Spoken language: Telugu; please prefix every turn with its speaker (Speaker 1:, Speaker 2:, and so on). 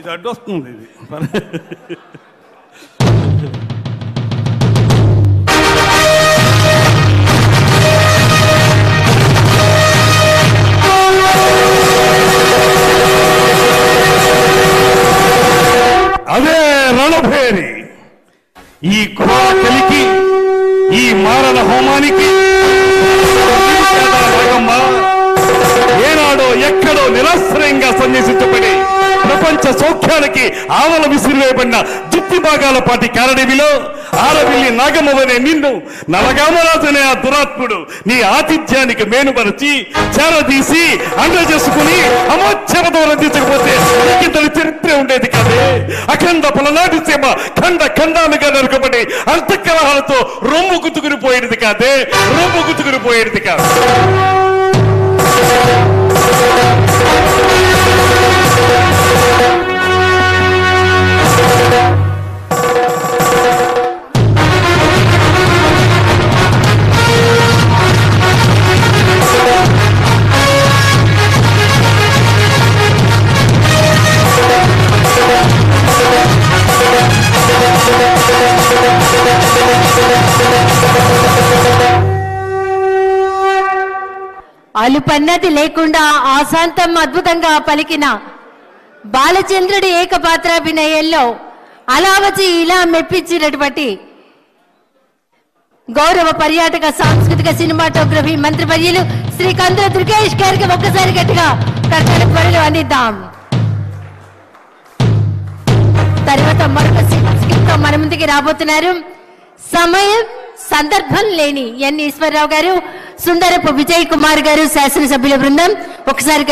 Speaker 1: కొంచెం అడ్డు వస్తుంది ఇది. అదే రణభేరి. ఈ ఘోర కలికి, ఈ మారణ హోమానికి ఏనాడో ఎక్కడో నిరాశ్రయంగా సన్యాసించబడి ప్రపంచ సౌఖ్యానికి ఆవల విసిరివేయబడిన జుత్తి భాగాల పాటి కారడివిలో ఆరవిల్లి నాగమ్మవనే నిన్ను నలగామరాజనే ఆ దురాత్ముడు నీ ఆతిథ్యానికి మేనుపరచి చేరదీసి అండ చేసుకుని అమోచ్చమతో రందించకపోతే ఇంతటి చరిత్ర ఉండేది కాదే. అఖండ పలనాటి సీమ ఖండ ఖండాలుగా నరుకబడి అంతఃకలహాలతో రొమ్ము గుతుకుని పోయేది కాదే, రొమ్ము గుతుకుని పోయేది కాదు.
Speaker 2: అలుపన్నది లేకుండా ఆశాంతం అద్భుతంగా పలికిన బాలచంద్రుడి ఏకపాత్రాభినయంలో అలా వచ్చి ఇలా మెప్పించినటువంటి గౌరవ పర్యాటక సాంస్కృతిక సినిమాటోగ్రఫీ మంత్రివర్యులు శ్రీ కందుల దుర్గేష్ గారికి ఒక్కసారి గట్టిగా కర్ణాటక పనులు అందిద్దాం. తర్వాత మరొక స్కిట్ తో మన ముందుకి రాబోతున్నారు సమయం సందర్భం లేని ఎన్ ఈశ్వరరావు గారు, సుందరపు విజయ్ కుమార్ గారు, శాసనసభ్యుల బృందం. ఒకసారి